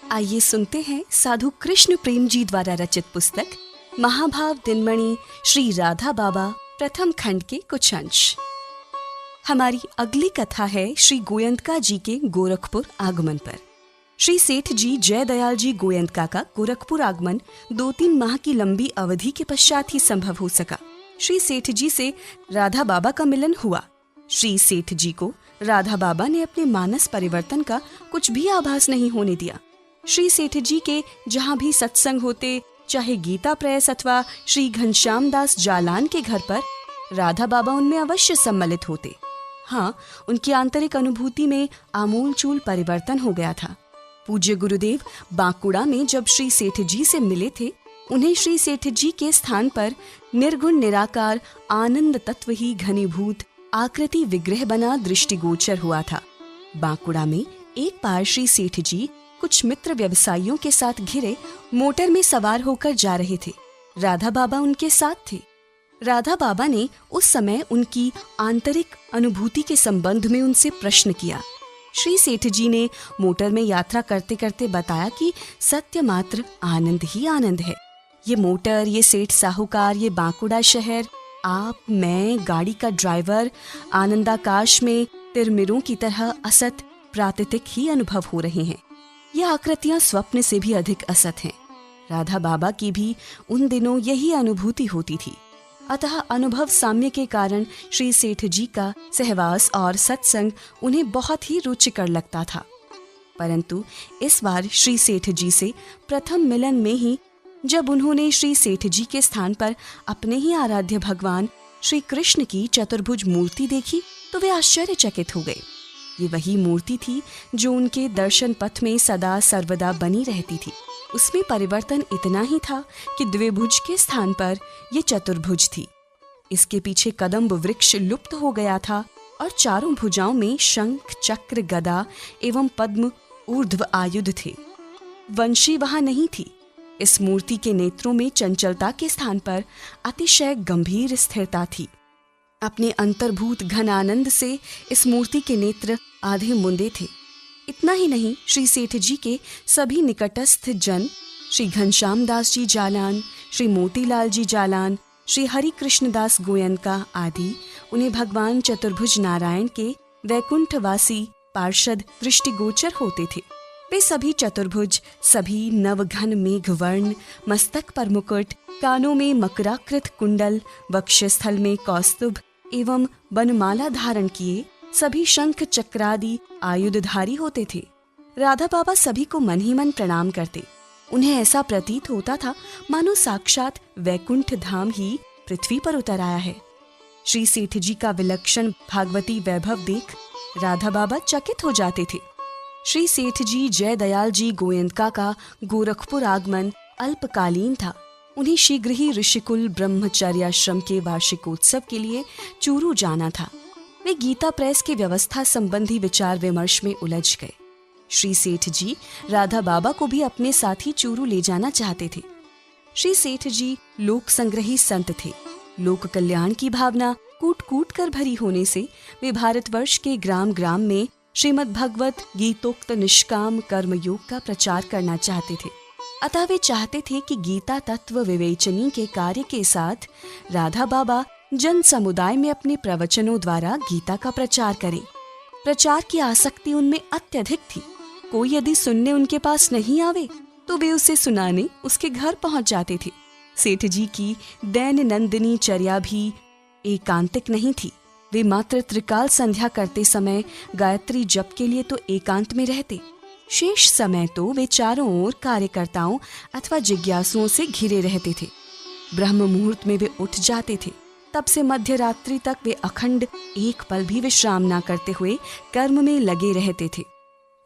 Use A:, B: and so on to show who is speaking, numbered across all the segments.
A: आइए सुनते हैं साधु कृष्ण प्रेम जी द्वारा रचित पुस्तक महाभाव दिनमणि श्री राधा बाबा प्रथम खंड के कुछ अंश। हमारी अगली कथा है श्री गोयंतका जी के गोरखपुर आगमन पर। श्री सेठ जी जयदयाल जी गोयंतका का गोरखपुर आगमन 2-3 माह की लंबी अवधि के पश्चात ही संभव हो सका। श्री सेठ जी से राधा बाबा का मिलन हुआ। श्री सेठ जी को राधा बाबा ने अपने मानस परिवर्तन का कुछ भी आभास नहीं होने दिया। श्री सेठ जी के जहाँ भी सत्संग होते, चाहे गीता प्रेस अथवा श्री घनश्याम दास जालान के घर पर, राधा बाबा उनमें अवश्य सम्मिलित होते। हाँ, उनकी आंतरिक अनुभूति में आमूलचूल परिवर्तन हो गया था। पूज्य गुरुदेव बांकुड़ा में जब श्री सेठ जी से मिले थे, उन्हें श्री सेठ जी के स्थान पर निर्गुण निराकार आनंद तत्व ही घनीभूत आकृति विग्रह बना दृष्टिगोचर हुआ था। बांकुड़ा में एक बार श्री सेठ जी कुछ मित्र व्यवसायियों के साथ घिरे मोटर में सवार होकर जा रहे थे। राधा बाबा उनके साथ थे। राधा बाबा ने उस समय उनकी आंतरिक अनुभूति के संबंध में उनसे प्रश्न किया। श्री सेठ जी ने मोटर में यात्रा करते करते बताया कि सत्य मात्र आनंद ही आनंद है। ये मोटर, ये सेठ साहूकार, ये बांकुड़ा शहर, आप, मैं, गाड़ी का ड्राइवर, आनंदाकाश में तिरमिरों की तरह असत प्राकृतिक ही अनुभव हो रहे हैं। ये आकृतियां स्वप्न से भी अधिक असत हैं। राधा बाबा की भी उन दिनों यही अनुभूति होती थी। अतः अनुभव साम्य के कारण श्री सेठ जी का सहवास और सत्संग उन्हें बहुत ही रुचिकर लगता था। परंतु इस बार श्री सेठ जी से प्रथम मिलन में ही जब उन्होंने श्री सेठ जी के स्थान पर अपने ही आराध्य भगवान श्री कृष्ण की चतुर्भुज मूर्ति देखी तो वे आश्चर्यचकित हो गए। ये वही मूर्ति थी जो उनके दर्शन पथ में सदा सर्वदा बनी रहती थी। उसमें परिवर्तन इतना ही था कि द्विभुज के स्थान पर ये चतुर्भुज थी। इसके पीछे कदम्ब वृक्ष लुप्त हो गया था और चारों भुजाओं में शंख, चक्र, गदा एवं पद्म ऊर्ध्व आयुध थे। वंशी वहां नहीं थी। इस मूर्ति के नेत्रों में चंचलता के स्थान पर अतिशय गंभीर स्थिरता थी। अपने अंतर्भूत घन आनंद से इस मूर्ति के नेत्र आधे मुंदे थे। इतना ही नहीं, श्री सेठ जी के सभी निकटस्थ जन, श्री घनश्याम दास जी जालान, श्री मोतीलाल जी जालान, श्री हरि कृष्ण दास गोयनका आदि उन्हें भगवान चतुर्भुज नारायण के वैकुंठवासी पार्षद दृष्टिगोचर होते थे। वे सभी चतुर्भुज, सभी नवघन मेघवर्ण, मस्तक पर मुकुट, कानों में मकराकृत कुंडल, वक्षस्थल में कौस्तुभ एवं बनमाला धारण किए, सभी शंख चक्रादि आयुधधारी होते थे। राधा बाबा सभी को मन ही मन प्रणाम करते। उन्हें ऐसा प्रतीत होता था मानो साक्षात वैकुंठ धाम ही पृथ्वी पर उतर आया है। श्री सेठ जी का विलक्षण भागवती वैभव देख राधा बाबा चकित हो जाते थे। श्री सेठ जी जयदयाल जी गोयंतका का गोरखपुर आगमन अल्पकालीन था। उन्हें शीघ्र ही ऋषिकुल ब्रह्मचर्याश्रम के वार्षिकोत्सव के लिए चूरू जाना था। वे गीता प्रेस के व्यवस्था संबंधी विचार विमर्श में उलझ गए। श्री सेठ जी राधा बाबा को भी अपने साथ ही चूरू ले जाना चाहते थे। श्री सेठ जी लोक संग्रही संत थे। लोक कल्याण की भावना कूट कूट कर भरी होने से वे भारतवर्ष के ग्राम ग्राम में श्रीमद् भगवत गीतोक्त निष्काम कर्म योग का प्रचार करना चाहते थे। अतः वे चाहते थे कि गीता तत्व विवेचनी के कार्य के साथ राधा बाबा जन समुदाय में अपने प्रवचनों द्वारा गीता का प्रचार करें। प्रचार की आसक्ति उनमें अत्यधिक थी। कोई यदि सुनने उनके पास नहीं आवे तो वे उसे सुनाने उसके घर पहुंच जाते थे। सेठ जी की दैनंदिनी चर्या भी एकांतिक नहीं थी। वे मात्र त्रिकाल संध्या करते समय गायत्री जप के लिए तो एकांत में रहते। शेष समय तो वे चारों ओर कार्यकर्ताओं अथवा जिज्ञासुओं से घिरे रहते थे। ब्रह्म मुहूर्त में वे उठ जाते थे। तब से मध्य रात्रि तक वे अखंड एक पल भी विश्राम न करते हुए कर्म में लगे रहते थे।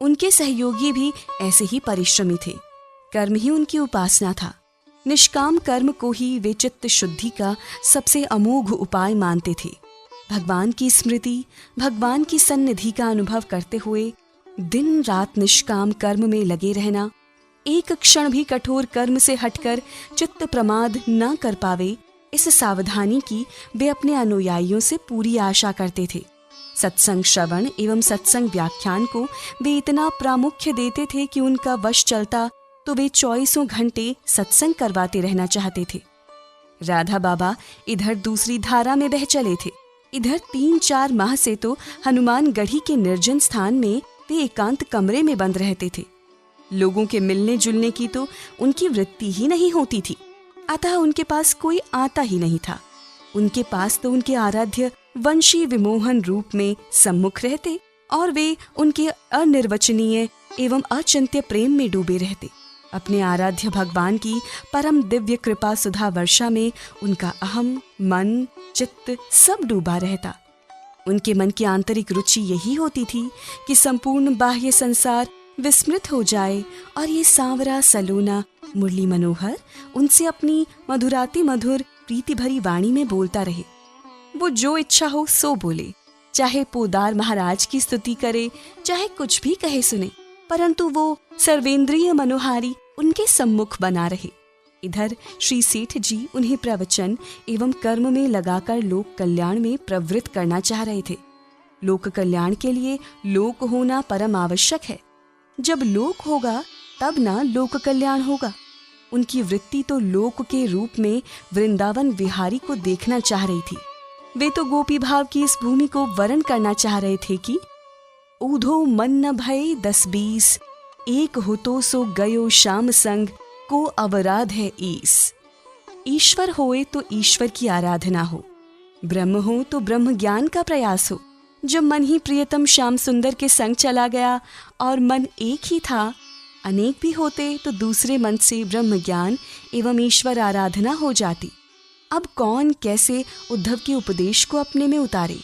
A: उनके सहयोगी भी ऐसे ही परिश्रमी थे। कर्म ही उनकी उपासना था। निष्काम कर्म को ही वे चित्त शुद्धि का सबसे अमोघ उपाय मानते थे। भगवान की स्मृति, भगवान की सन्निधि का अनुभव करते हुए दिन रात निष्काम कर्म में लगे रहना, एक क्षण भी कठोर कर्म से हटकर चित्त प्रमाद न कर पावे, इस सावधानी की वे अपने अनुयायियों से पूरी आशा करते थे। सत्संग श्रवण एवं सत्संग व्याख्यान को वे इतना प्रामुख्य देते थे कि उनका वश चलता तो वे 24 घंटे सत्संग करवाते रहना चाहते थे। राधा बाबा इधर दूसरी धारा में बह चले थे। इधर 3-4 माह से तो हनुमान गढ़ी के निर्जन स्थान में वे एकांत कमरे में बंद रहते थे। लोगों के मिलने जुलने की तो उनकी वृत्ति ही नहीं होती थी, अतः उनके पास कोई आता ही नहीं था। उनके पास तो उनके आराध्य वंशी विमोहन रूप में सम्मुख रहते और वे उनके अनिर्वचनीय एवं अचिंत्य प्रेम में डूबे रहते। अपने आराध्य भगवान की परम दिव्य कृपा सुधा वर्षा में उनका अहम, मन, चित्त सब डूबा रहता। उनके मन की आंतरिक रुचि यही होती थी कि संपूर्ण बाह्य संसार विस्मृत हो जाए और ये सांवरा सलोना मुरली मनोहर उनसे अपनी मधुराति मधुर प्रीति भरी वाणी में बोलता रहे। वो जो इच्छा हो सो बोले, चाहे पोदार महाराज की स्तुति करे, चाहे कुछ भी कहे सुने, परंतु वो सर्वेंद्रिय मनोहारी उनके सम्मुख बना रहे। इधर श्री सेठ जी उन्हें प्रवचन एवं कर्म में लगाकर लोक कल्याण में प्रवृत्त करना चाह रहे थे। लोक कल्याण के लिए लोक होना परम आवश्यक है। जब लोक होगा तब ना लोक कल्याण होगा। उनकी वृत्ति तो लोक के रूप में वृंदावन विहारी को देखना चाह रही थी। वे तो गोपी भाव की इस भूमि को वरण करना चाह रहे थे कि ऊधो मन न भय 10-20, एक हो तो सो गयो श्याम संग, को अवराध है ईस। ईश्वर होए तो ईश्वर की आराधना हो, ब्रह्म हो तो ब्रह्म ज्ञान का प्रयास हो। जब मन ही प्रियतम श्याम सुंदर के संग चला गया और मन एक ही था, अनेक भी होते तो दूसरे मन से ब्रह्म ज्ञान एवं ईश्वर आराधना हो जाती। अब कौन कैसे उद्धव के उपदेश को अपने में उतारे।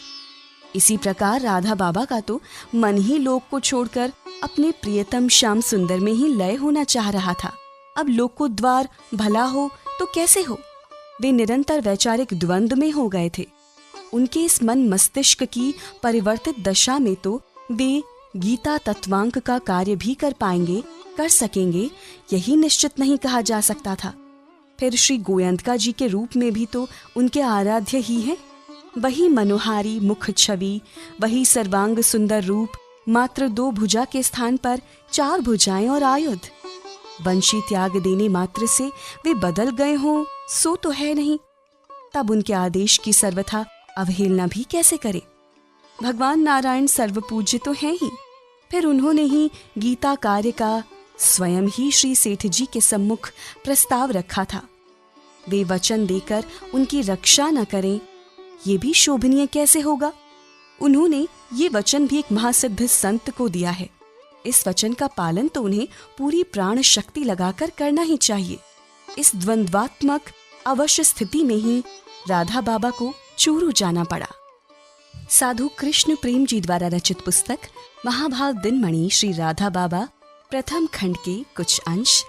A: इसी प्रकार राधा बाबा का तो मन ही लोक को छोड़कर अपने प्रियतम श्याम सुंदर में ही लय होना चाह रहा था। अब लोकोद्वार भला हो तो कैसे हो। वे निरंतर वैचारिक द्वंद्व में हो गए थे। उनके इस मन मस्तिष्क की परिवर्तित दशा में तो वे गीता तत्वांक का कार्य भी कर पाएंगे, कर सकेंगे, यही निश्चित नहीं कहा जा सकता था। फिर श्री गोयंतका जी के रूप में भी तो उनके आराध्य ही हैं। वही मनोहारी मुख छवि, वही सर्वांग सुंदर रूप, मात्र 2 भुजा के स्थान पर 4 भुजाएं और आयुध। वंशी त्याग देने मात्र से वे बदल गए हों सो तो है नहीं। तब उनके आदेश की सर्वथा अवहेलना भी कैसे करे। भगवान नारायण सर्वपूज्य तो हैं ही, फिर उन्होंने ही गीता कार्य का स्वयं ही श्री सेठ जी के सम्मुख प्रस्ताव रखा था। वे वचन देकर उनकी रक्षा न करें, ये भी शोभनीय कैसे होगा। उन्होंने ये वचन भी एक महासिद्ध संत को दिया है। इस वचन का पालन तो उन्हें पूरी प्राण शक्ति लगाकर करना ही चाहिए। इस द्वंद्वात्मक अवश्य स्थिति में ही राधा बाबा को चूरू जाना पड़ा। साधु कृष्ण प्रेम जी द्वारा रचित पुस्तक महाभाव दिनमणि श्री राधा बाबा प्रथम खंड के कुछ अंश